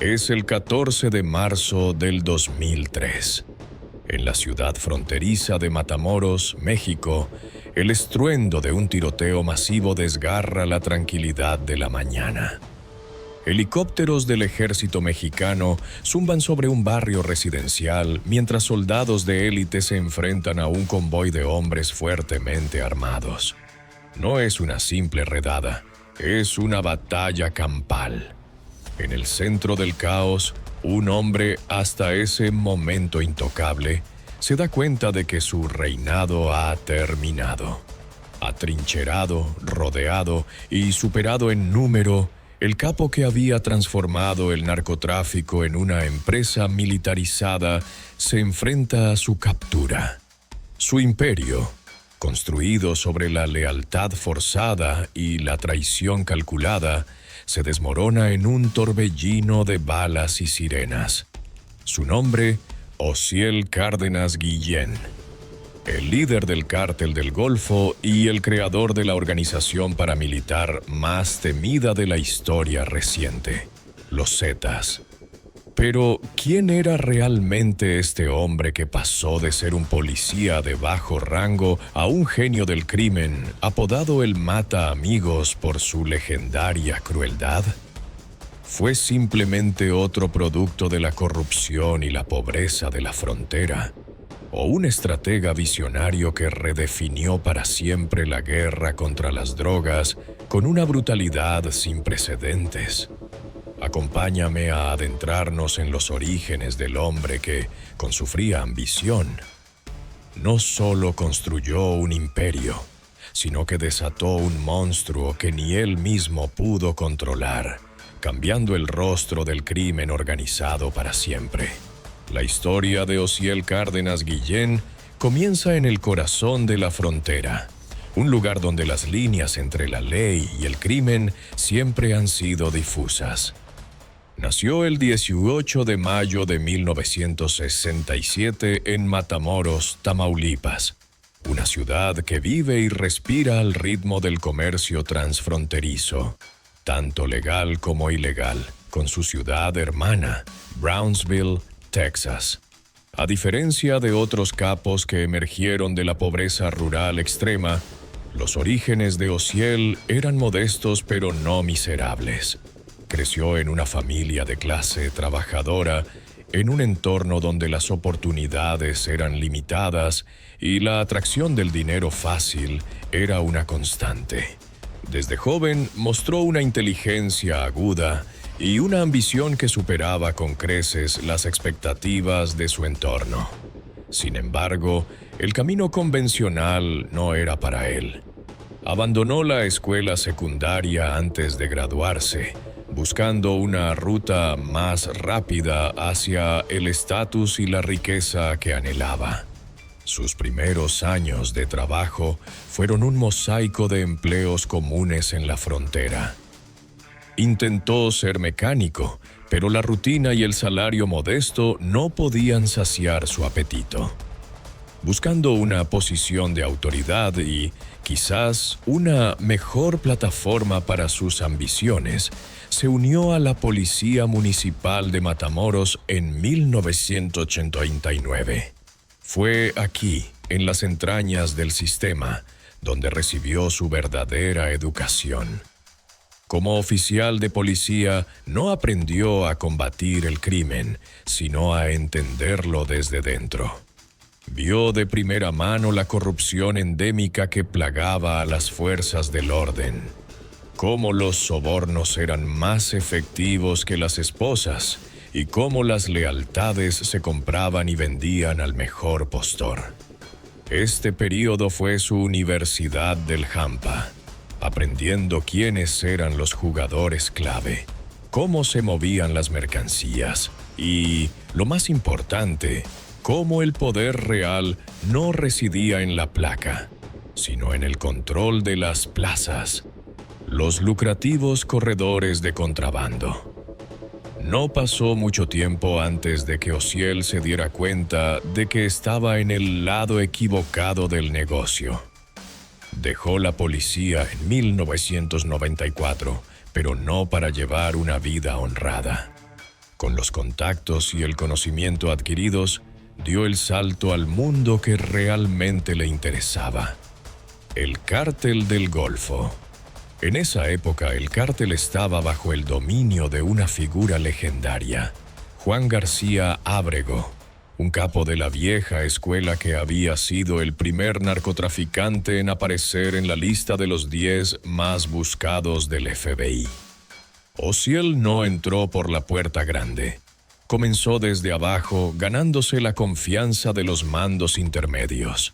Es el 14 de marzo del 2003. En la ciudad fronteriza de Matamoros, México, el estruendo de un tiroteo masivo desgarra la tranquilidad de la mañana. Helicópteros del ejército mexicano zumban sobre un barrio residencial mientras soldados de élite se enfrentan a un convoy de hombres fuertemente armados. No es una simple redada, es una batalla campal. En el centro del caos, un hombre hasta ese momento intocable se da cuenta de que su reinado ha terminado. Atrincherado, rodeado y superado en número, el capo que había transformado el narcotráfico en una empresa militarizada se enfrenta a su captura. Su imperio, construido sobre la lealtad forzada y la traición calculada, se desmorona en un torbellino de balas y sirenas. Su nombre, Osiel Cárdenas Guillén, el líder del Cártel del Golfo y el creador de la organización paramilitar más temida de la historia reciente, los Zetas. Pero, ¿quién era realmente este hombre que pasó de ser un policía de bajo rango a un genio del crimen, apodado el Mata Amigos por su legendaria crueldad? ¿Fue simplemente otro producto de la corrupción y la pobreza de la frontera? ¿O un estratega visionario que redefinió para siempre la guerra contra las drogas con una brutalidad sin precedentes? Acompáñame a adentrarnos en los orígenes del hombre que, con su fría ambición, no solo construyó un imperio, sino que desató un monstruo que ni él mismo pudo controlar, cambiando el rostro del crimen organizado para siempre. La historia de Osiel Cárdenas Guillén comienza en el corazón de la frontera, un lugar donde las líneas entre la ley y el crimen siempre han sido difusas. Nació el 18 de mayo de 1967 en Matamoros, Tamaulipas, una ciudad que vive y respira al ritmo del comercio transfronterizo, tanto legal como ilegal, con su ciudad hermana, Brownsville, Texas. A diferencia de otros capos que emergieron de la pobreza rural extrema, los orígenes de Osiel eran modestos pero no miserables. Creció en una familia de clase trabajadora, en un entorno donde las oportunidades eran limitadas y la atracción del dinero fácil era una constante. Desde joven mostró una inteligencia aguda y una ambición que superaba con creces las expectativas de su entorno. Sin embargo, el camino convencional no era para él. Abandonó la escuela secundaria antes de graduarse, buscando una ruta más rápida hacia el estatus y la riqueza que anhelaba. Sus primeros años de trabajo fueron un mosaico de empleos comunes en la frontera. Intentó ser mecánico, pero la rutina y el salario modesto no podían saciar su apetito. Buscando una posición de autoridad y, quizás, una mejor plataforma para sus ambiciones, se unió a la Policía Municipal de Matamoros en 1989. Fue aquí, en las entrañas del sistema, donde recibió su verdadera educación. Como oficial de policía, no aprendió a combatir el crimen, sino a entenderlo desde dentro. Vio de primera mano la corrupción endémica que plagaba a las fuerzas del orden, cómo los sobornos eran más efectivos que las esposas y cómo las lealtades se compraban y vendían al mejor postor. Este período fue su universidad del Hampa, aprendiendo quiénes eran los jugadores clave, cómo se movían las mercancías y, lo más importante, cómo el poder real no residía en la placa, sino en el control de las plazas, los lucrativos corredores de contrabando. No pasó mucho tiempo antes de que Osiel se diera cuenta de que estaba en el lado equivocado del negocio. Dejó la policía en 1994, pero no para llevar una vida honrada. Con los contactos y el conocimiento adquiridos, dio el salto al mundo que realmente le interesaba: el Cártel del Golfo. En esa época, el cártel estaba bajo el dominio de una figura legendaria, Juan García Ábrego, un capo de la vieja escuela que había sido el primer narcotraficante en aparecer en la lista de los 10 más buscados del FBI. Osiel no entró por la puerta grande. Comenzó desde abajo, ganándose la confianza de los mandos intermedios.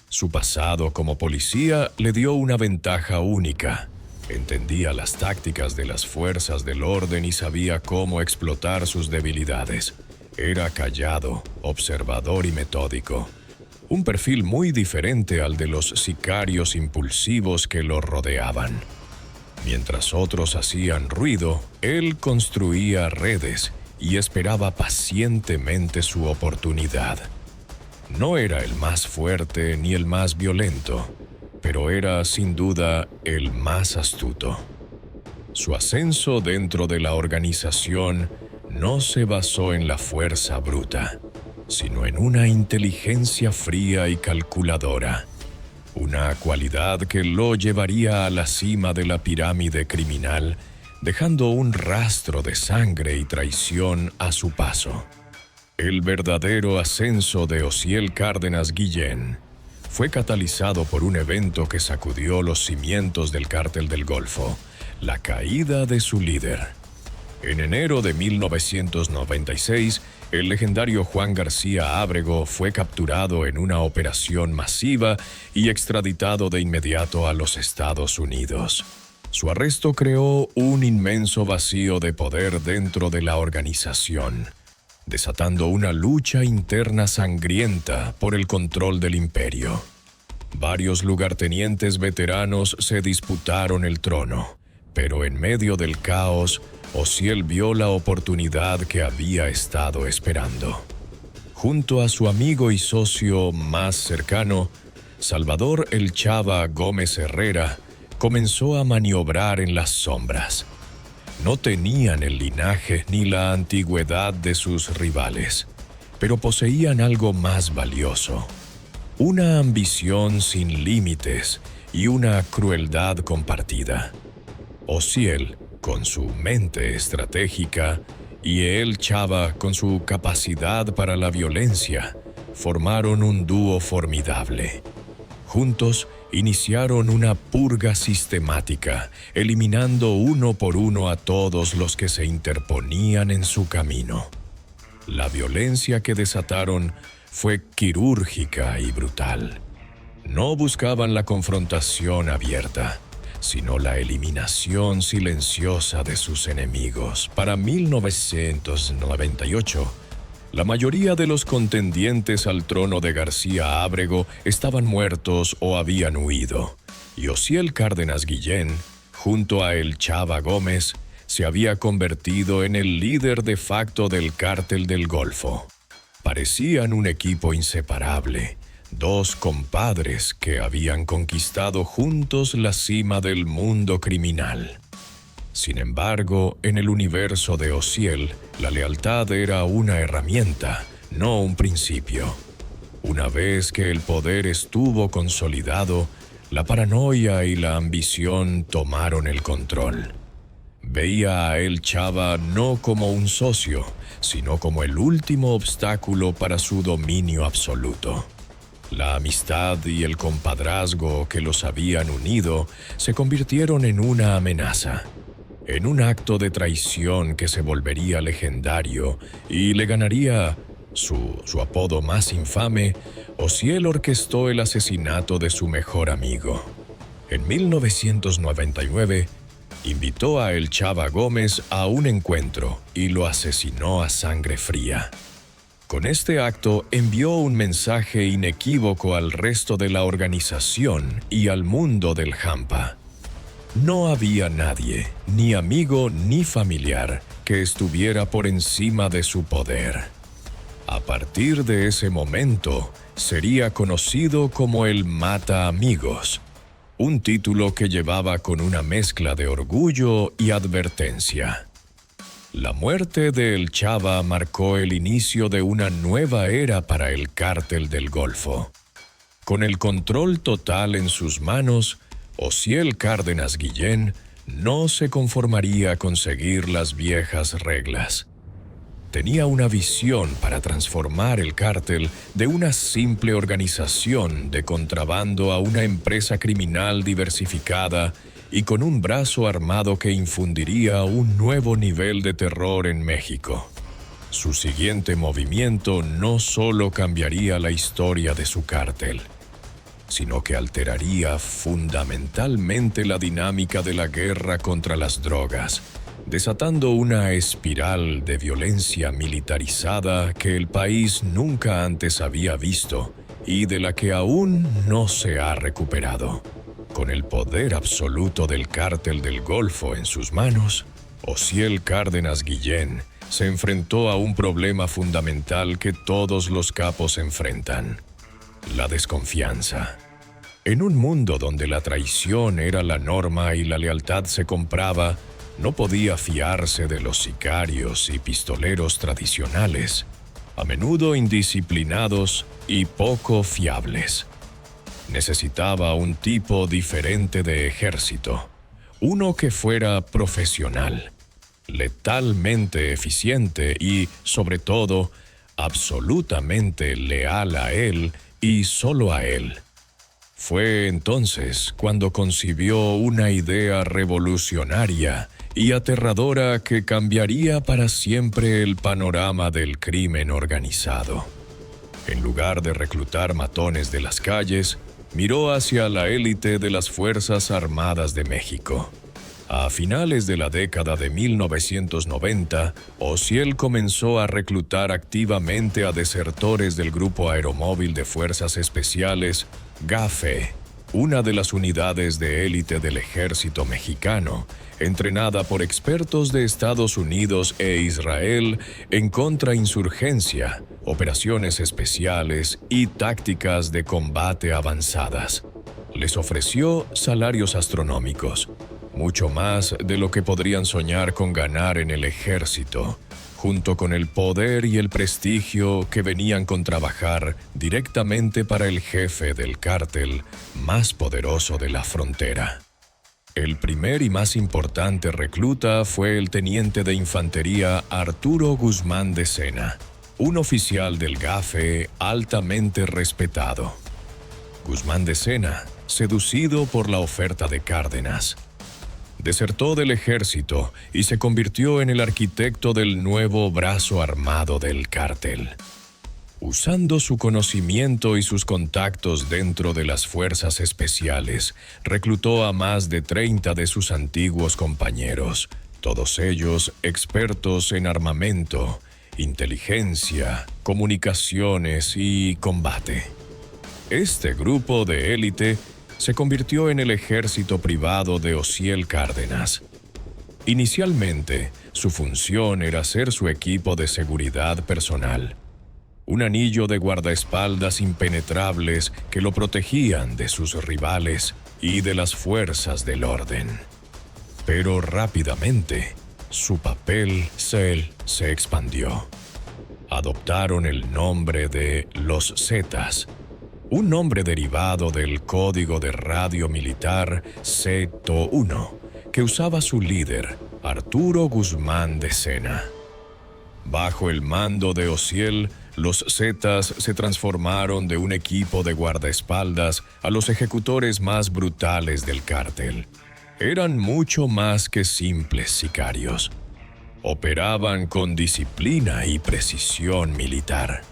Su pasado como policía le dio una ventaja única. Entendía las tácticas de las fuerzas del orden y sabía cómo explotar sus debilidades. Era callado, observador y metódico. Un perfil muy diferente al de los sicarios impulsivos que lo rodeaban. Mientras otros hacían ruido, él construía redes y esperaba pacientemente su oportunidad. No era el más fuerte ni el más violento, pero era sin duda el más astuto. Su ascenso dentro de la organización no se basó en la fuerza bruta, sino en una inteligencia fría y calculadora, una cualidad que lo llevaría a la cima de la pirámide criminal, dejando un rastro de sangre y traición a su paso. El verdadero ascenso de Osiel Cárdenas Guillén fue catalizado por un evento que sacudió los cimientos del Cártel del Golfo: la caída de su líder. En enero de 1996, el legendario Juan García Ábrego fue capturado en una operación masiva y extraditado de inmediato a los Estados Unidos. Su arresto creó un inmenso vacío de poder dentro de la organización, desatando una lucha interna sangrienta por el control del imperio. Varios lugartenientes veteranos se disputaron el trono, pero en medio del caos, Osiel vio la oportunidad que había estado esperando. Junto a su amigo y socio más cercano, Salvador El Chava Gómez Herrera, comenzó a maniobrar en las sombras. No tenían el linaje ni la antigüedad de sus rivales, pero poseían algo más valioso: una ambición sin límites y una crueldad compartida. Osiel, con su mente estratégica, y El Chava, con su capacidad para la violencia, formaron un dúo formidable. Juntos, iniciaron una purga sistemática, eliminando uno por uno a todos los que se interponían en su camino. La violencia que desataron fue quirúrgica y brutal. No buscaban la confrontación abierta, sino la eliminación silenciosa de sus enemigos. Para 1998, la mayoría de los contendientes al trono de García Ábrego estaban muertos o habían huido, y Osiel Cárdenas Guillén, junto a El Chava Gómez, se había convertido en el líder de facto del Cártel del Golfo. Parecían un equipo inseparable, dos compadres que habían conquistado juntos la cima del mundo criminal. Sin embargo, en el universo de Osiel, la lealtad era una herramienta, no un principio. Una vez que el poder estuvo consolidado, la paranoia y la ambición tomaron el control. Veía a El Chava no como un socio, sino como el último obstáculo para su dominio absoluto. La amistad y el compadrazgo que los habían unido se convirtieron en una amenaza, en un acto de traición que se volvería legendario y le ganaría su apodo más infame. Osiel orquestó el asesinato de su mejor amigo. En 1999, invitó a El Chava Gómez a un encuentro y lo asesinó a sangre fría. Con este acto envió un mensaje inequívoco al resto de la organización y al mundo del Hampa. No había nadie, ni amigo ni familiar, que estuviera por encima de su poder. A partir de ese momento, sería conocido como el Mata Amigos, un título que llevaba con una mezcla de orgullo y advertencia. La muerte de El Chava marcó el inicio de una nueva era para el Cártel del Golfo. Con el control total en sus manos, Osiel Cárdenas Guillén no se conformaría con seguir las viejas reglas. Tenía una visión para transformar el cártel de una simple organización de contrabando a una empresa criminal diversificada y con un brazo armado que infundiría un nuevo nivel de terror en México. Su siguiente movimiento no solo cambiaría la historia de su cártel, sino que alteraría fundamentalmente la dinámica de la guerra contra las drogas, desatando una espiral de violencia militarizada que el país nunca antes había visto y de la que aún no se ha recuperado. Con el poder absoluto del Cártel del Golfo en sus manos, Osiel Cárdenas Guillén se enfrentó a un problema fundamental que todos los capos enfrentan: la desconfianza. En un mundo donde la traición era la norma y la lealtad se compraba, no podía fiarse de los sicarios y pistoleros tradicionales, a menudo indisciplinados y poco fiables. Necesitaba un tipo diferente de ejército, uno que fuera profesional, letalmente eficiente y, sobre todo, absolutamente leal a él y solo a él. Fue entonces cuando concibió una idea revolucionaria y aterradora que cambiaría para siempre el panorama del crimen organizado. En lugar de reclutar matones de las calles, miró hacia la élite de las Fuerzas Armadas de México. A finales de la década de 1990, Osiel comenzó a reclutar activamente a desertores del Grupo Aeromóvil de Fuerzas Especiales, GAFE, una de las unidades de élite del ejército mexicano, entrenada por expertos de Estados Unidos e Israel en contrainsurgencia, operaciones especiales y tácticas de combate avanzadas. Les ofreció salarios astronómicos, mucho más de lo que podrían soñar con ganar en el ejército, junto con el poder y el prestigio que venían con trabajar directamente para el jefe del cártel más poderoso de la frontera. El primer y más importante recluta fue el teniente de infantería Arturo Guzmán de Sena, un oficial del GAFE altamente respetado. Guzmán de Sena, seducido por la oferta de Cárdenas, desertó del ejército y se convirtió en el arquitecto del nuevo brazo armado del cártel. Usando su conocimiento y sus contactos dentro de las fuerzas especiales, reclutó a más de 30 de sus antiguos compañeros, todos ellos expertos en armamento, inteligencia, comunicaciones y combate. Este grupo de élite se convirtió en el ejército privado de Osiel Cárdenas. Inicialmente, su función era ser su equipo de seguridad personal, un anillo de guardaespaldas impenetrables que lo protegían de sus rivales y de las fuerzas del orden. Pero rápidamente, su papel se expandió. Adoptaron el nombre de los Zetas, un nombre derivado del código de radio militar Z-1, que usaba su líder, Arturo Guzmán de Sena. Bajo el mando de Osiel, los Zetas se transformaron de un equipo de guardaespaldas a los ejecutores más brutales del cártel. Eran mucho más que simples sicarios. Operaban con disciplina y precisión militar.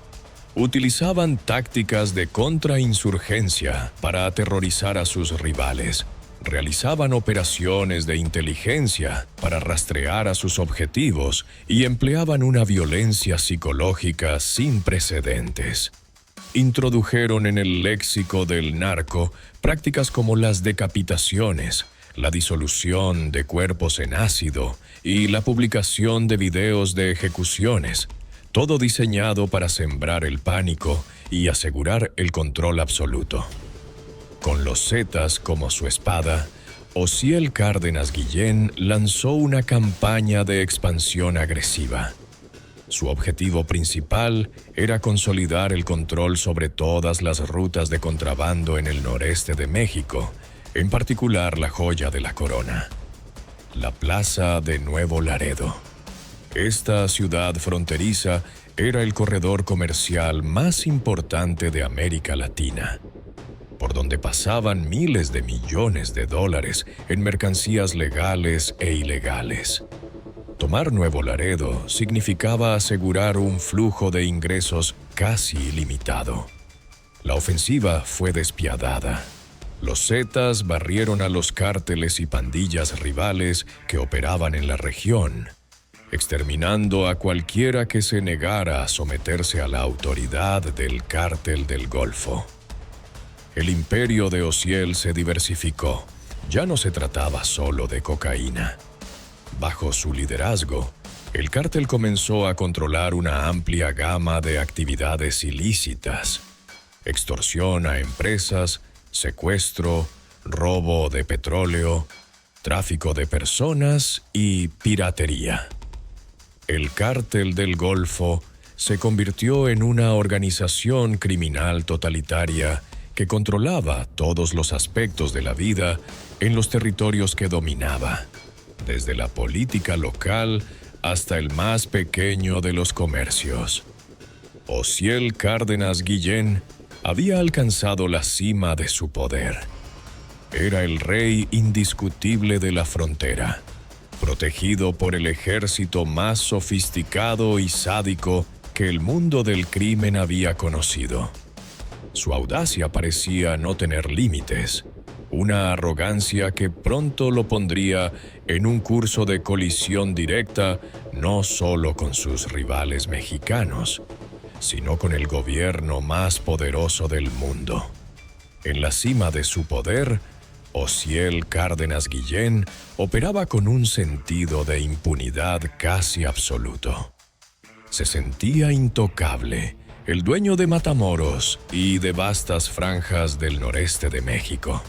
Utilizaban tácticas de contrainsurgencia para aterrorizar a sus rivales. Realizaban operaciones de inteligencia para rastrear a sus objetivos y empleaban una violencia psicológica sin precedentes. Introdujeron en el léxico del narco prácticas como las decapitaciones, la disolución de cuerpos en ácido y la publicación de videos de ejecuciones, todo diseñado para sembrar el pánico y asegurar el control absoluto. Con los Zetas como su espada, Osiel Cárdenas Guillén lanzó una campaña de expansión agresiva. Su objetivo principal era consolidar el control sobre todas las rutas de contrabando en el noreste de México, en particular la joya de la corona, la Plaza de Nuevo Laredo. Esta ciudad fronteriza era el corredor comercial más importante de América Latina, por donde pasaban miles de millones de dólares en mercancías legales e ilegales. Tomar Nuevo Laredo significaba asegurar un flujo de ingresos casi ilimitado. La ofensiva fue despiadada. Los Zetas barrieron a los cárteles y pandillas rivales que operaban en la región, exterminando a cualquiera que se negara a someterse a la autoridad del Cártel del Golfo. El imperio de Osiel se diversificó. Ya no se trataba solo de cocaína. Bajo su liderazgo, el cártel comenzó a controlar una amplia gama de actividades ilícitas: extorsión a empresas, secuestro, robo de petróleo, tráfico de personas y piratería. El Cártel del Golfo se convirtió en una organización criminal totalitaria que controlaba todos los aspectos de la vida en los territorios que dominaba, desde la política local hasta el más pequeño de los comercios. Osiel Cárdenas Guillén había alcanzado la cima de su poder. Era el rey indiscutible de la frontera, protegido por el ejército más sofisticado y sádico que el mundo del crimen había conocido. Su audacia parecía no tener límites, una arrogancia que pronto lo pondría en un curso de colisión directa no solo con sus rivales mexicanos, sino con el gobierno más poderoso del mundo. En la cima de su poder, Osiel Cárdenas Guillén operaba con un sentido de impunidad casi absoluto. Se sentía intocable, el dueño de Matamoros y de vastas franjas del noreste de México.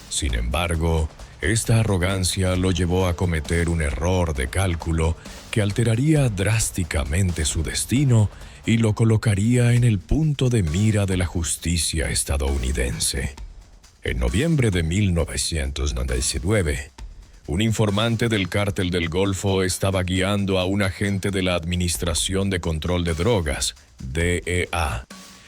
Sin embargo, esta arrogancia lo llevó a cometer un error de cálculo que alteraría drásticamente su destino y lo colocaría en el punto de mira de la justicia estadounidense. En noviembre de 1999, un informante del Cártel del Golfo estaba guiando a un agente de la Administración de Control de Drogas, DEA,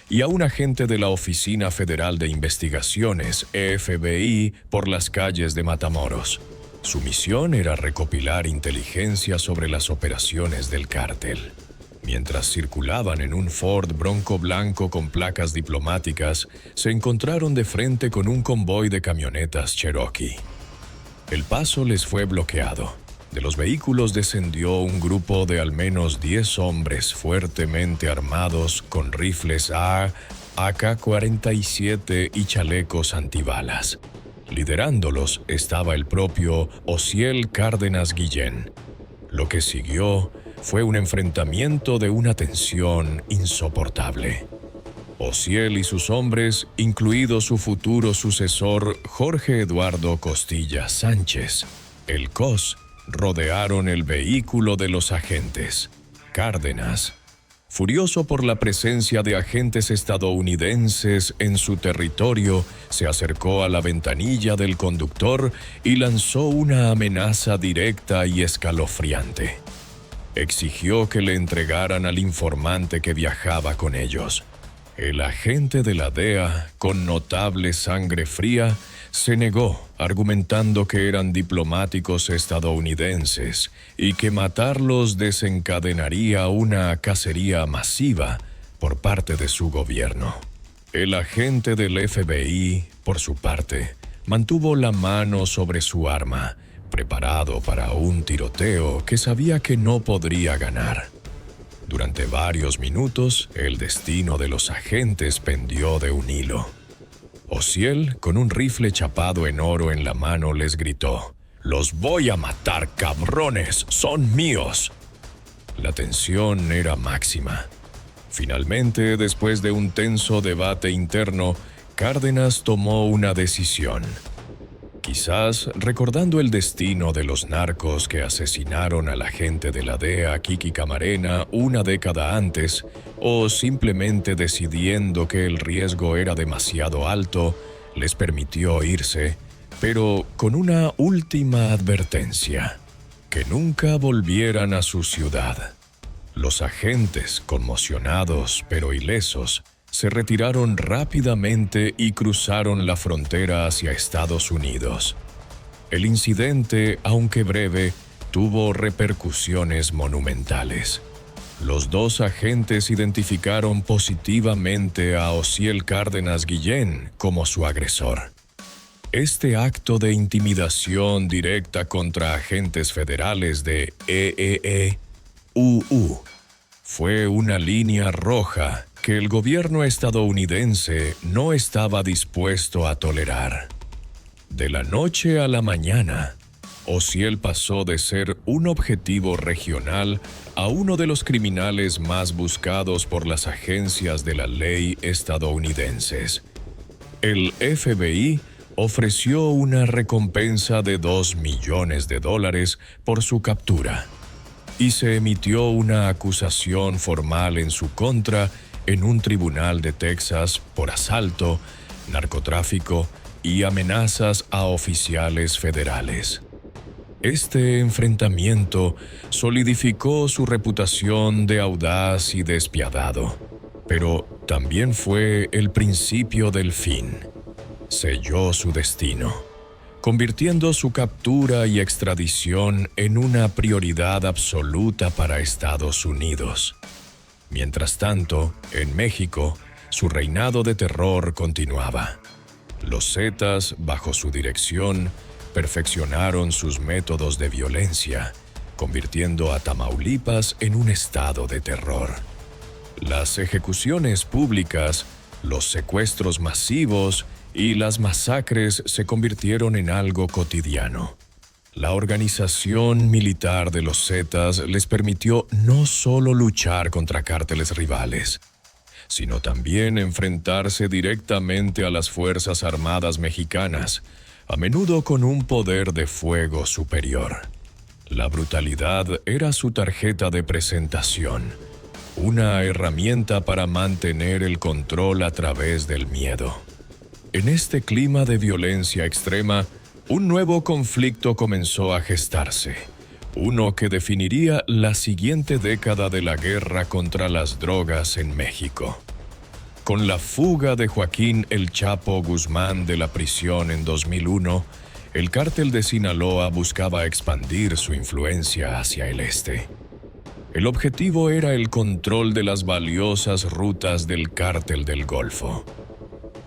y a un agente de la Oficina Federal de Investigaciones, FBI, por las calles de Matamoros. Su misión era recopilar inteligencia sobre las operaciones del cártel. Mientras circulaban en un Ford Bronco blanco con placas diplomáticas, se encontraron de frente con un convoy de camionetas Cherokee. El paso les fue bloqueado. De los vehículos descendió un grupo de al menos 10 hombres fuertemente armados con rifles AK-47 y chalecos antibalas. Liderándolos estaba el propio Osiel Cárdenas Guillén. Lo que siguió fue un enfrentamiento de una tensión insoportable. Osiel y sus hombres, incluido su futuro sucesor Jorge Eduardo Costilla Sánchez, el COS, rodearon el vehículo de los agentes. Cárdenas, furioso por la presencia de agentes estadounidenses en su territorio, se acercó a la ventanilla del conductor y lanzó una amenaza directa y escalofriante. Exigió que le entregaran al informante que viajaba con ellos. El agente de la DEA, con notable sangre fría, se negó, argumentando que eran diplomáticos estadounidenses y que matarlos desencadenaría una cacería masiva por parte de su gobierno. El agente del FBI, por su parte, mantuvo la mano sobre su arma, preparado para un tiroteo que sabía que no podría ganar. Durante varios minutos, el destino de los agentes pendió de un hilo. Osiel, con un rifle chapado en oro en la mano, les gritó: «¡Los voy a matar, cabrones! ¡Son míos!». La tensión era máxima. Finalmente, después de un tenso debate interno, Cárdenas tomó una decisión: Quizás recordando el destino de los narcos que asesinaron a la gente de la DEA Kiki Camarena una década antes, o simplemente decidiendo que el riesgo era demasiado alto, les permitió irse, pero con una última advertencia: que nunca volvieran a su ciudad. Los agentes, conmocionados pero ilesos, se retiraron rápidamente y cruzaron la frontera hacia Estados Unidos. El incidente, aunque breve, tuvo repercusiones monumentales. Los dos agentes identificaron positivamente a Osiel Cárdenas Guillén como su agresor. Este acto de intimidación directa contra agentes federales de EEE-UU fue una línea roja que el gobierno estadounidense no estaba dispuesto a tolerar. De la noche a la mañana, Osiel pasó de ser un objetivo regional a uno de los criminales más buscados por las agencias de la ley estadounidenses. El FBI ofreció una recompensa de $2 millones por su captura, y se emitió una acusación formal en su contra en un tribunal de Texas por asalto, narcotráfico y amenazas a oficiales federales. Este enfrentamiento solidificó su reputación de audaz y despiadado, pero también fue el principio del fin. Selló su destino, convirtiendo su captura y extradición en una prioridad absoluta para Estados Unidos. Mientras tanto, en México, su reinado de terror continuaba. Los Zetas, bajo su dirección, perfeccionaron sus métodos de violencia, convirtiendo a Tamaulipas en un estado de terror. Las ejecuciones públicas, los secuestros masivos y las masacres se convirtieron en algo cotidiano. La organización militar de los Zetas les permitió no solo luchar contra cárteles rivales, sino también enfrentarse directamente a las Fuerzas Armadas mexicanas, a menudo con un poder de fuego superior. La brutalidad era su tarjeta de presentación, una herramienta para mantener el control a través del miedo. En este clima de violencia extrema, un nuevo conflicto comenzó a gestarse, uno que definiría la siguiente década de la guerra contra las drogas en México. Con la fuga de Joaquín El Chapo Guzmán de la prisión en 2001, el cártel de Sinaloa buscaba expandir su influencia hacia el este. El objetivo era el control de las valiosas rutas del cártel del Golfo.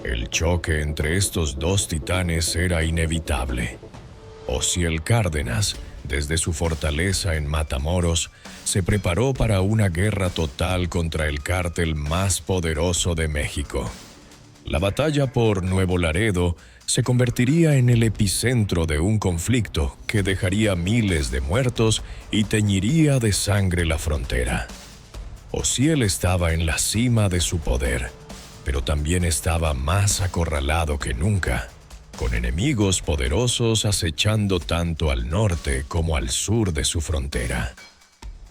El choque entre estos dos titanes era inevitable. Osiel Cárdenas, desde su fortaleza en Matamoros, se preparó para una guerra total contra el cártel más poderoso de México. La batalla por Nuevo Laredo se convertiría en el epicentro de un conflicto que dejaría miles de muertos y teñiría de sangre la frontera. Osiel estaba en la cima de su poder, pero también estaba más acorralado que nunca, con enemigos poderosos acechando tanto al norte como al sur de su frontera.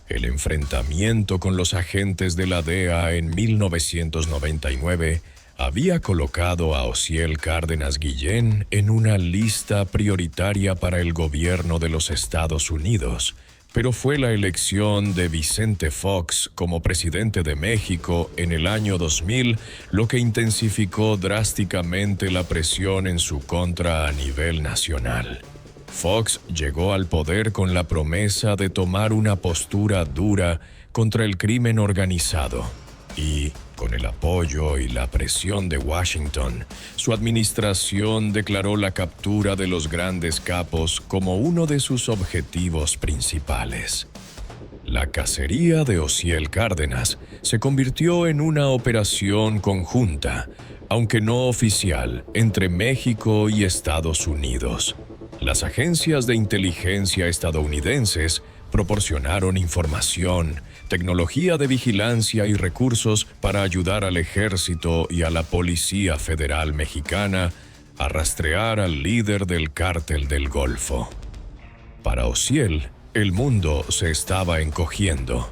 El enfrentamiento con los agentes de la DEA en 1999 había colocado a Osiel Cárdenas Guillén en una lista prioritaria para el gobierno de los Estados Unidos, pero fue la elección de Vicente Fox como presidente de México en el año 2000 lo que intensificó drásticamente la presión en su contra a nivel nacional. Fox llegó al poder con la promesa de tomar una postura dura contra el crimen organizado y, con el apoyo y la presión de Washington, su administración declaró la captura de los grandes capos como uno de sus objetivos principales. La cacería de Osiel Cárdenas se convirtió en una operación conjunta, aunque no oficial, entre México y Estados Unidos. Las agencias de inteligencia estadounidenses proporcionaron información, tecnología de vigilancia y recursos para ayudar al ejército y a la Policía Federal Mexicana a rastrear al líder del cártel del Golfo. Para Ociel, el mundo se estaba encogiendo.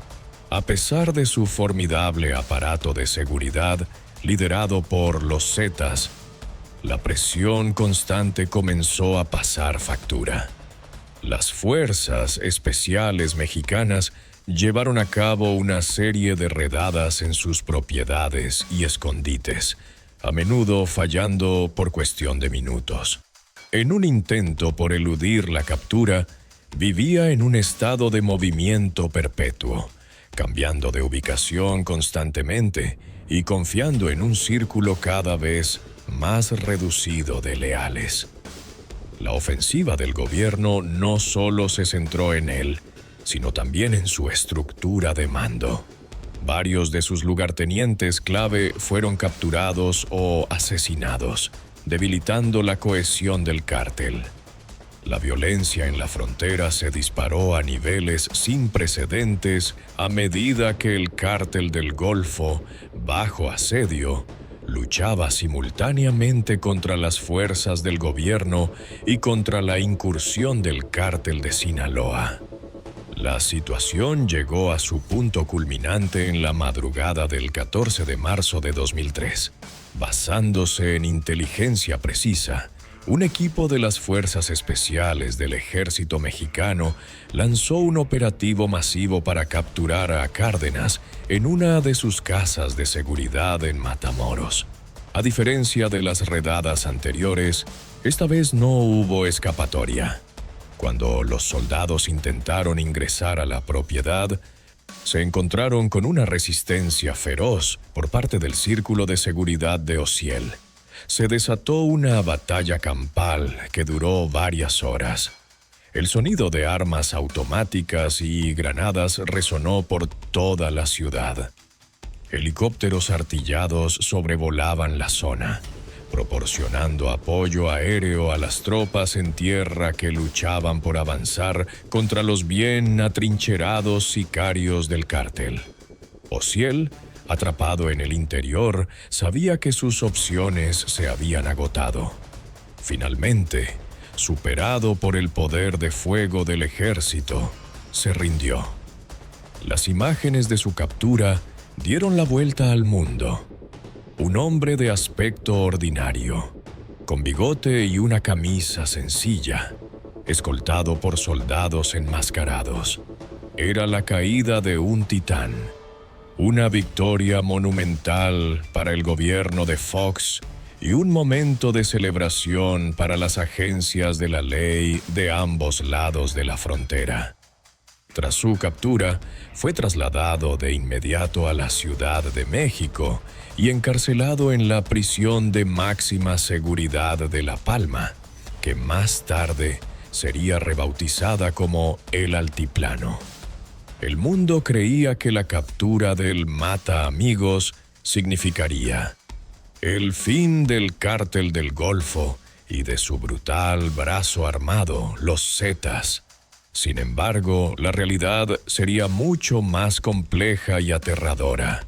A pesar de su formidable aparato de seguridad, liderado por los Zetas, la presión constante comenzó a pasar factura. Las fuerzas especiales mexicanas llevaron a cabo una serie de redadas en sus propiedades y escondites, a menudo fallando por cuestión de minutos. En un intento por eludir la captura, vivía en un estado de movimiento perpetuo, cambiando de ubicación constantemente y confiando en un círculo cada vez más reducido de leales. La ofensiva del gobierno no solo se centró en él, sino también en su estructura de mando. Varios de sus lugartenientes clave fueron capturados o asesinados, debilitando la cohesión del cártel. La violencia en la frontera se disparó a niveles sin precedentes a medida que el cártel del Golfo, bajo asedio, luchaba simultáneamente contra las fuerzas del gobierno y contra la incursión del cártel de Sinaloa. La situación llegó a su punto culminante en la madrugada del 14 de marzo de 2003. Basándose en inteligencia precisa, un equipo de las Fuerzas Especiales del Ejército Mexicano lanzó un operativo masivo para capturar a Cárdenas en una de sus casas de seguridad en Matamoros. A diferencia de las redadas anteriores, esta vez no hubo escapatoria. Cuando los soldados intentaron ingresar a la propiedad, se encontraron con una resistencia feroz por parte del círculo de seguridad de Ociel. Se desató una batalla campal que duró varias horas. El sonido de armas automáticas y granadas resonó por toda la ciudad. Helicópteros artillados sobrevolaban la zona, proporcionando apoyo aéreo a las tropas en tierra que luchaban por avanzar contra los bien atrincherados sicarios del cártel. Ociel, atrapado en el interior, sabía que sus opciones se habían agotado. Finalmente, superado por el poder de fuego del ejército, se rindió. Las imágenes de su captura dieron la vuelta al mundo. Un hombre de aspecto ordinario, con bigote y una camisa sencilla, escoltado por soldados enmascarados. Era la caída de un titán, una victoria monumental para el gobierno de Fox y un momento de celebración para las agencias de la ley de ambos lados de la frontera. Tras su captura, fue trasladado de inmediato a la Ciudad de México y encarcelado en la prisión de máxima seguridad de La Palma, que más tarde sería rebautizada como El Altiplano. El mundo creía que la captura del Mata Amigos significaría el fin del cártel del Golfo y de su brutal brazo armado, los Zetas. Sin embargo, la realidad sería mucho más compleja y aterradora.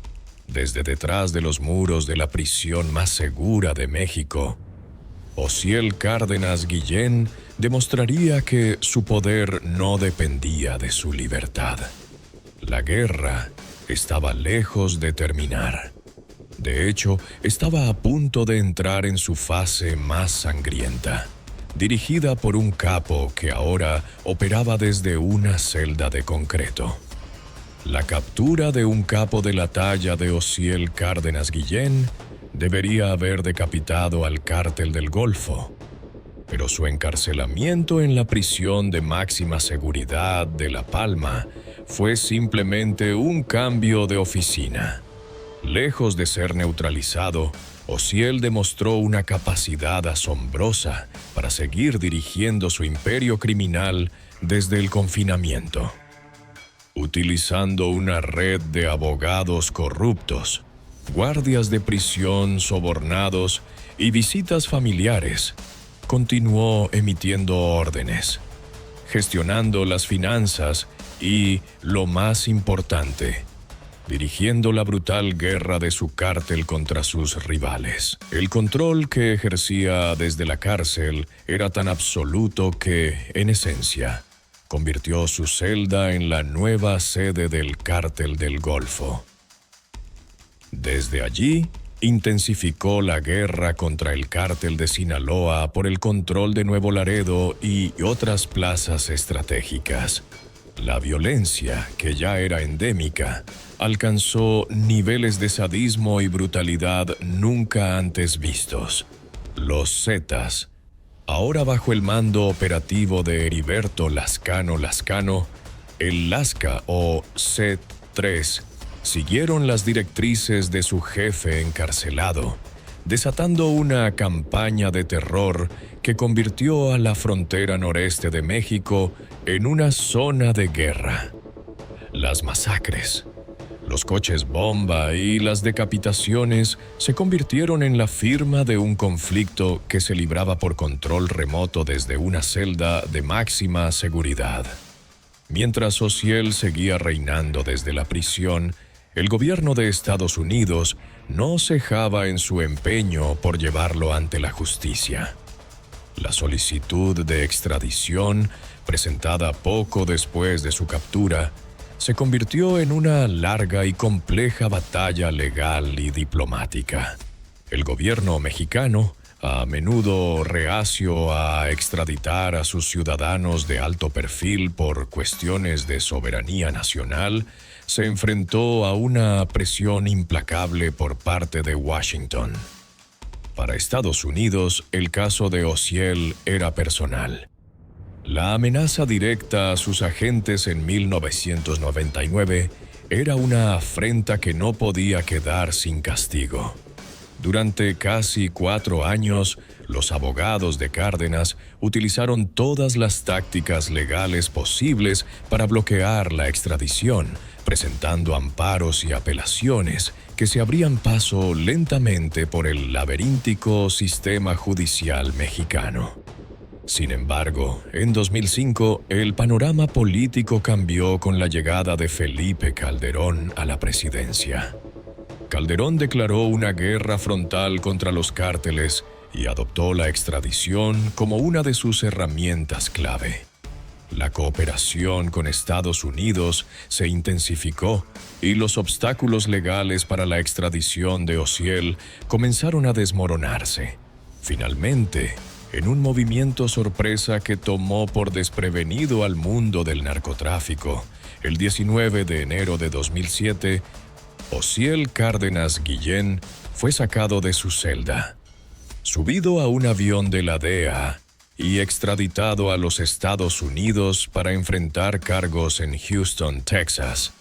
Desde detrás de los muros de la prisión más segura de México, Ociel Cárdenas Guillén demostraría que su poder no dependía de su libertad. La guerra estaba lejos de terminar. De hecho, estaba a punto de entrar en su fase más sangrienta, dirigida por un capo que ahora operaba desde una celda de concreto. La captura de un capo de la talla de Ociel Cárdenas Guillén debería haber decapitado al cártel del Golfo, pero su encarcelamiento en la prisión de máxima seguridad de La Palma fue simplemente un cambio de oficina. Lejos de ser neutralizado, Ociel demostró una capacidad asombrosa para seguir dirigiendo su imperio criminal desde el confinamiento. Utilizando una red de abogados corruptos, guardias de prisión sobornados y visitas familiares, continuó emitiendo órdenes, gestionando las finanzas y, lo más importante, dirigiendo la brutal guerra de su cártel contra sus rivales. El control que ejercía desde la cárcel era tan absoluto que, en esencia, convirtió su celda en la nueva sede del Cártel del Golfo. Desde allí, intensificó la guerra contra el Cártel de Sinaloa por el control de Nuevo Laredo y otras plazas estratégicas. La violencia, que ya era endémica, alcanzó niveles de sadismo y brutalidad nunca antes vistos. Los Zetas, ahora bajo el mando operativo de Heriberto Lascano Lascano, el Lasca o Z-3, siguieron las directrices de su jefe encarcelado, desatando una campaña de terror que convirtió a la frontera noreste de México en una zona de guerra. Las masacres, los coches bomba y las decapitaciones se convirtieron en la firma de un conflicto que se libraba por control remoto desde una celda de máxima seguridad. Mientras Ociel seguía reinando desde la prisión, el gobierno de Estados Unidos no cejaba en su empeño por llevarlo ante la justicia. La solicitud de extradición, presentada poco después de su captura, se convirtió en una larga y compleja batalla legal y diplomática. El gobierno mexicano, a menudo reacio a extraditar a sus ciudadanos de alto perfil por cuestiones de soberanía nacional, se enfrentó a una presión implacable por parte de Washington. Para Estados Unidos, el caso de Ociel era personal. La amenaza directa a sus agentes en 1999 era una afrenta que no podía quedar sin castigo. Durante casi 4 años, los abogados de Cárdenas utilizaron todas las tácticas legales posibles para bloquear la extradición, presentando amparos y apelaciones que se abrían paso lentamente por el laberíntico sistema judicial mexicano. Sin embargo, en 2005, el panorama político cambió con la llegada de Felipe Calderón a la presidencia. Calderón declaró una guerra frontal contra los cárteles y adoptó la extradición como una de sus herramientas clave. La cooperación con Estados Unidos se intensificó y los obstáculos legales para la extradición de Ociel comenzaron a desmoronarse. Finalmente, en un movimiento sorpresa que tomó por desprevenido al mundo del narcotráfico, el 19 de enero de 2007, Ociel Cárdenas Guillén fue sacado de su celda, subido a un avión de la DEA y extraditado a los Estados Unidos para enfrentar cargos en Houston, Texas.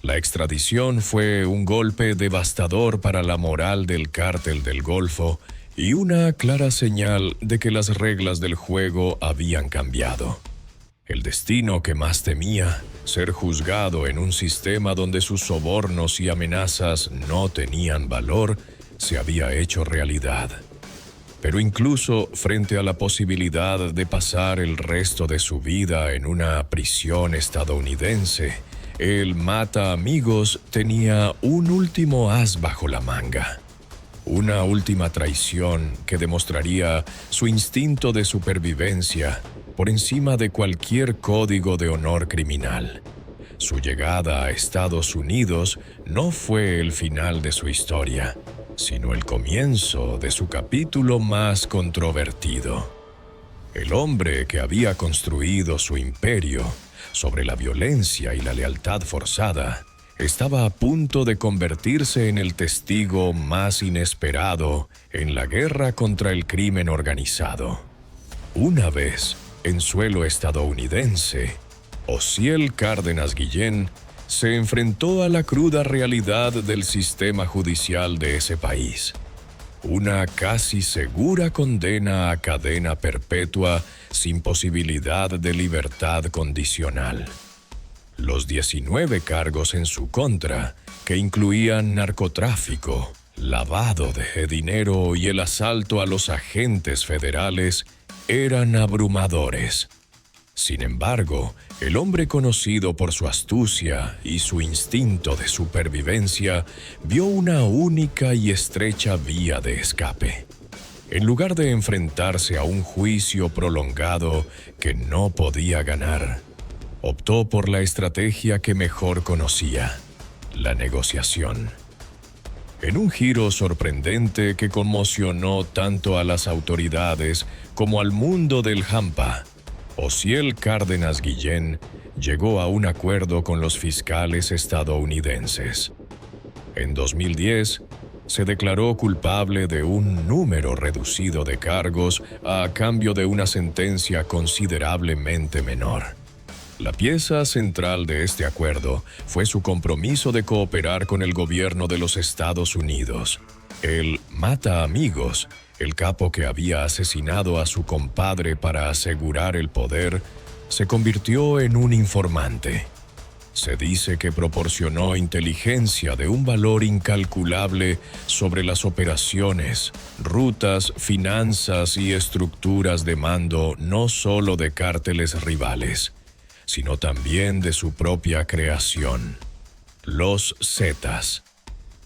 La extradición fue un golpe devastador para la moral del Cártel del Golfo y una clara señal de que las reglas del juego habían cambiado. El destino que más temía, ser juzgado en un sistema donde sus sobornos y amenazas no tenían valor, se había hecho realidad. Pero incluso frente a la posibilidad de pasar el resto de su vida en una prisión estadounidense, el mata amigos tenía un último as bajo la manga. Una última traición que demostraría su instinto de supervivencia por encima de cualquier código de honor criminal. Su llegada a Estados Unidos no fue el final de su historia, sino el comienzo de su capítulo más controvertido. El hombre que había construido su imperio sobre la violencia y la lealtad forzada estaba a punto de convertirse en el testigo más inesperado en la guerra contra el crimen organizado. Una vez, en suelo estadounidense, Ociel Cárdenas Guillén se enfrentó a la cruda realidad del sistema judicial de ese país. Una casi segura condena a cadena perpetua sin posibilidad de libertad condicional. Los 19 cargos en su contra, que incluían narcotráfico, lavado de dinero y el asalto a los agentes federales, eran abrumadores. Sin embargo, el hombre conocido por su astucia y su instinto de supervivencia vio una única y estrecha vía de escape. En lugar de enfrentarse a un juicio prolongado que no podía ganar, optó por la estrategia que mejor conocía: la negociación. En un giro sorprendente que conmocionó tanto a las autoridades como al mundo del Hampa, Osiel Cárdenas Guillén llegó a un acuerdo con los fiscales estadounidenses. En 2010, se declaró culpable de un número reducido de cargos a cambio de una sentencia considerablemente menor. La pieza central de este acuerdo fue su compromiso de cooperar con el gobierno de los Estados Unidos. El mata amigos, el capo que había asesinado a su compadre para asegurar el poder, se convirtió en un informante. Se dice que proporcionó inteligencia de un valor incalculable sobre las operaciones, rutas, finanzas y estructuras de mando no solo de cárteles rivales, sino también de su propia creación, los Zetas.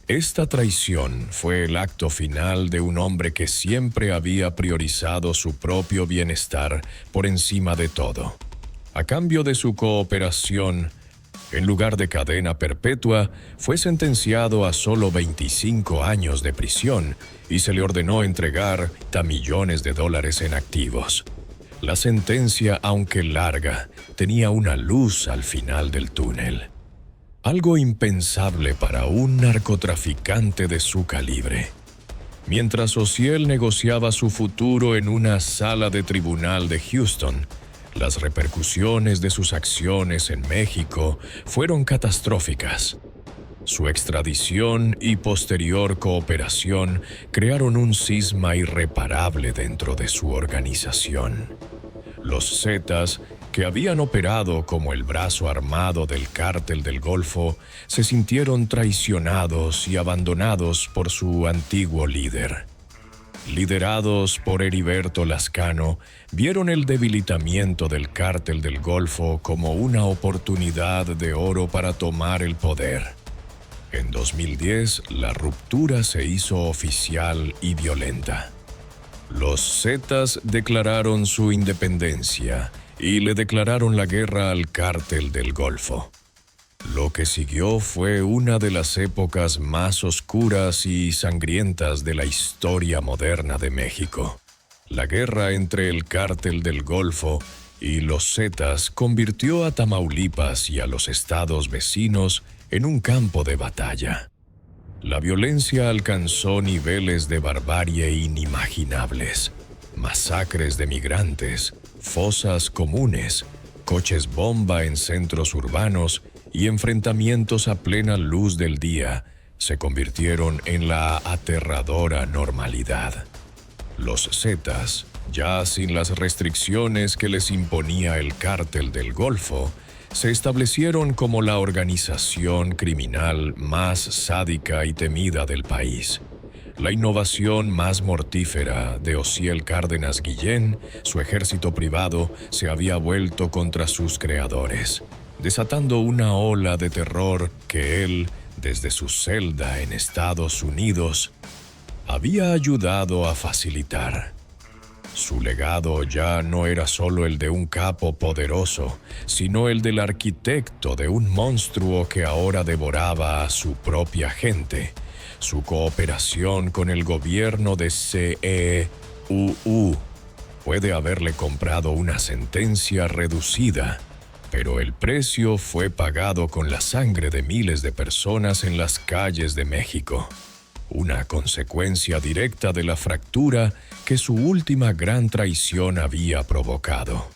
Esta traición fue el acto final de un hombre que siempre había priorizado su propio bienestar por encima de todo. A cambio de su cooperación, en lugar de cadena perpetua, fue sentenciado a solo 25 años de prisión y se le ordenó entregar millones de dólares en activos. La sentencia, aunque larga, tenía una luz al final del túnel. Algo impensable para un narcotraficante de su calibre. Mientras Osiel negociaba su futuro en una sala de tribunal de Houston, las repercusiones de sus acciones en México fueron catastróficas. Su extradición y posterior cooperación crearon un cisma irreparable dentro de su organización. Los Zetas, que habían operado como el brazo armado del Cártel del Golfo, se sintieron traicionados y abandonados por su antiguo líder. Liderados por Heriberto Lascano, vieron el debilitamiento del Cártel del Golfo como una oportunidad de oro para tomar el poder. En 2010, la ruptura se hizo oficial y violenta. Los Zetas declararon su independencia y le declararon la guerra al Cártel del Golfo. Lo que siguió fue una de las épocas más oscuras y sangrientas de la historia moderna de México. La guerra entre el Cártel del Golfo y los Zetas convirtió a Tamaulipas y a los estados vecinos en un campo de batalla. La violencia alcanzó niveles de barbarie inimaginables. Masacres de migrantes, fosas comunes, coches bomba en centros urbanos y enfrentamientos a plena luz del día se convirtieron en la aterradora normalidad. Los Zetas, ya sin las restricciones que les imponía el Cártel del Golfo, se establecieron como la organización criminal más sádica y temida del país. La innovación más mortífera de Osiel Cárdenas Guillén, su ejército privado, se había vuelto contra sus creadores, desatando una ola de terror que él, desde su celda en Estados Unidos, había ayudado a facilitar. Su legado ya no era solo el de un capo poderoso, sino el del arquitecto de un monstruo que ahora devoraba a su propia gente. Su cooperación con el gobierno de CEUU puede haberle comprado una sentencia reducida, pero el precio fue pagado con la sangre de miles de personas en las calles de México. Una consecuencia directa de la fractura que su última gran traición había provocado.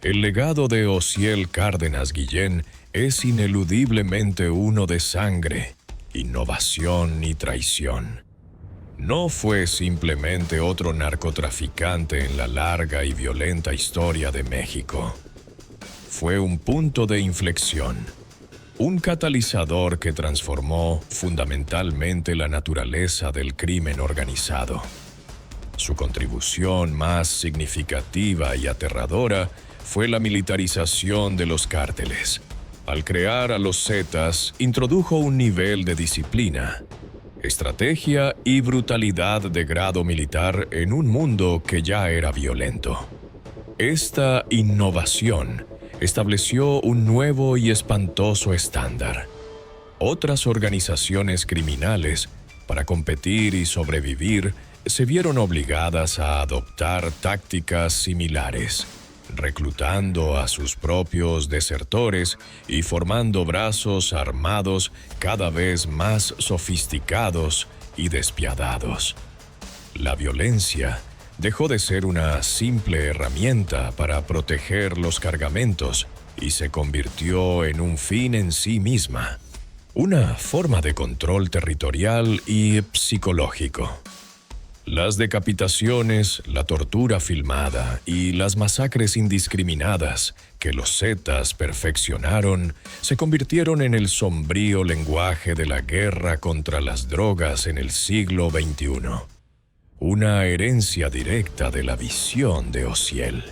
El legado de Osiel Cárdenas Guillén es ineludiblemente uno de sangre, innovación y traición. No fue simplemente otro narcotraficante en la larga y violenta historia de México. Fue un punto de inflexión. Un catalizador que transformó fundamentalmente la naturaleza del crimen organizado. Su contribución más significativa y aterradora fue la militarización de los cárteles. Al crear a los Zetas, introdujo un nivel de disciplina, estrategia y brutalidad de grado militar en un mundo que ya era violento. Esta innovación estableció un nuevo y espantoso estándar. Otras organizaciones criminales, para competir y sobrevivir, se vieron obligadas a adoptar tácticas similares, reclutando a sus propios desertores y formando brazos armados cada vez más sofisticados y despiadados. La violencia dejó de ser una simple herramienta para proteger los cargamentos y se convirtió en un fin en sí misma, una forma de control territorial y psicológico. Las decapitaciones, la tortura filmada y las masacres indiscriminadas que los Zetas perfeccionaron se convirtieron en el sombrío lenguaje de la guerra contra las drogas en el siglo XXI. Una herencia directa de la visión de Ociel.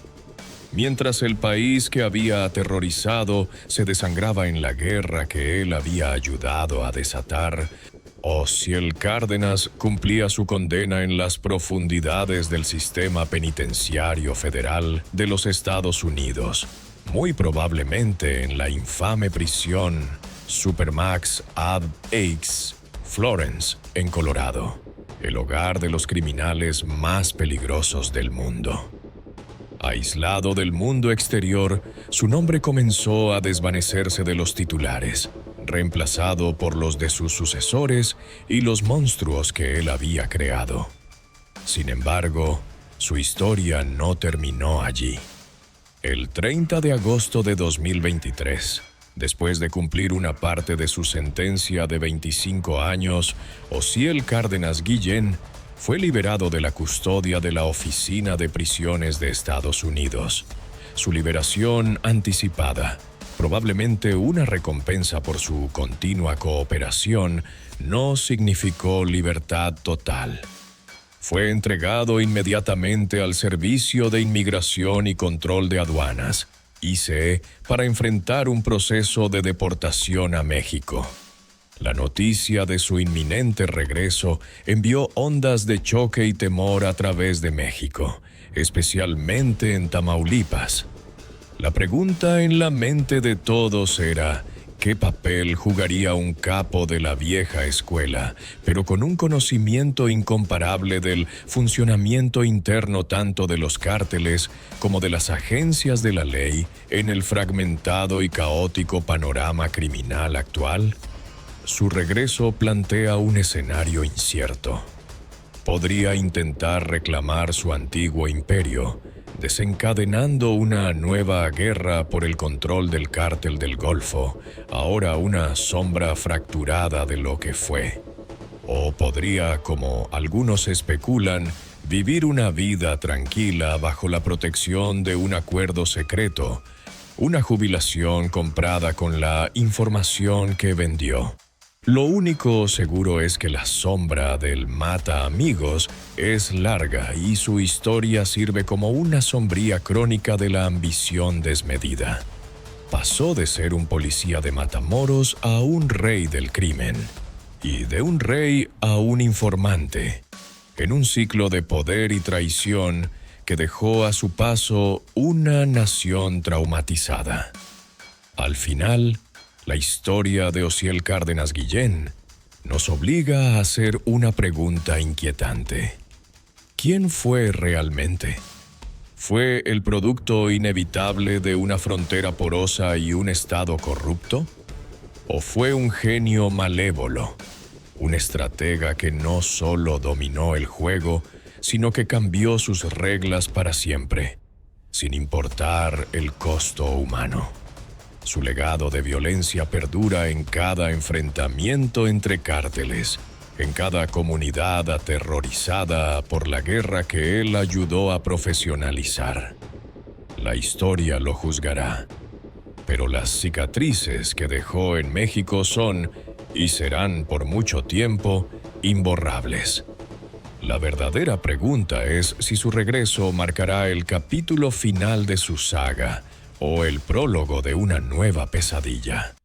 Mientras el país que había aterrorizado se desangraba en la guerra que él había ayudado a desatar, Ociel Cárdenas cumplía su condena en las profundidades del sistema penitenciario federal de los Estados Unidos, muy probablemente en la infame prisión Supermax Ad Aix, Florence, en Colorado, el hogar de los criminales más peligrosos del mundo. Aislado del mundo exterior, su nombre comenzó a desvanecerse de los titulares, reemplazado por los de sus sucesores y los monstruos que él había creado. Sin embargo, su historia no terminó allí. El 30 de agosto de 2023, después de cumplir una parte de su sentencia de 25 años, Ociel Cárdenas Guillén fue liberado de la custodia de la Oficina de Prisiones de Estados Unidos. Su liberación anticipada, probablemente una recompensa por su continua cooperación, no significó libertad total. Fue entregado inmediatamente al Servicio de Inmigración y Control de Aduanas, ICE, para enfrentar un proceso de deportación a México. La noticia de su inminente regreso envió ondas de choque y temor a través de México, especialmente en Tamaulipas. La pregunta en la mente de todos era: ¿qué papel jugaría un capo de la vieja escuela, pero con un conocimiento incomparable del funcionamiento interno tanto de los cárteles como de las agencias de la ley en el fragmentado y caótico panorama criminal actual? Su regreso plantea un escenario incierto. Podría intentar reclamar su antiguo imperio, desencadenando una nueva guerra por el control del cártel del Golfo, ahora una sombra fracturada de lo que fue. O podría, como algunos especulan, vivir una vida tranquila bajo la protección de un acuerdo secreto, una jubilación comprada con la información que vendió. Lo único seguro es que la sombra del mata amigos es larga y su historia sirve como una sombría crónica de la ambición desmedida. Pasó de ser un policía de Matamoros a un rey del crimen, y de un rey a un informante, en un ciclo de poder y traición que dejó a su paso una nación traumatizada. Al final, la historia de Ociel Cárdenas Guillén nos obliga a hacer una pregunta inquietante. ¿Quién fue realmente? ¿Fue el producto inevitable de una frontera porosa y un estado corrupto? ¿O fue un genio malévolo, un estratega que no solo dominó el juego, sino que cambió sus reglas para siempre, sin importar el costo humano? Su legado de violencia perdura en cada enfrentamiento entre cárteles, en cada comunidad aterrorizada por la guerra que él ayudó a profesionalizar. La historia lo juzgará, pero las cicatrices que dejó en México son, y serán por mucho tiempo, imborrables. La verdadera pregunta es si su regreso marcará el capítulo final de su saga o el prólogo de una nueva pesadilla.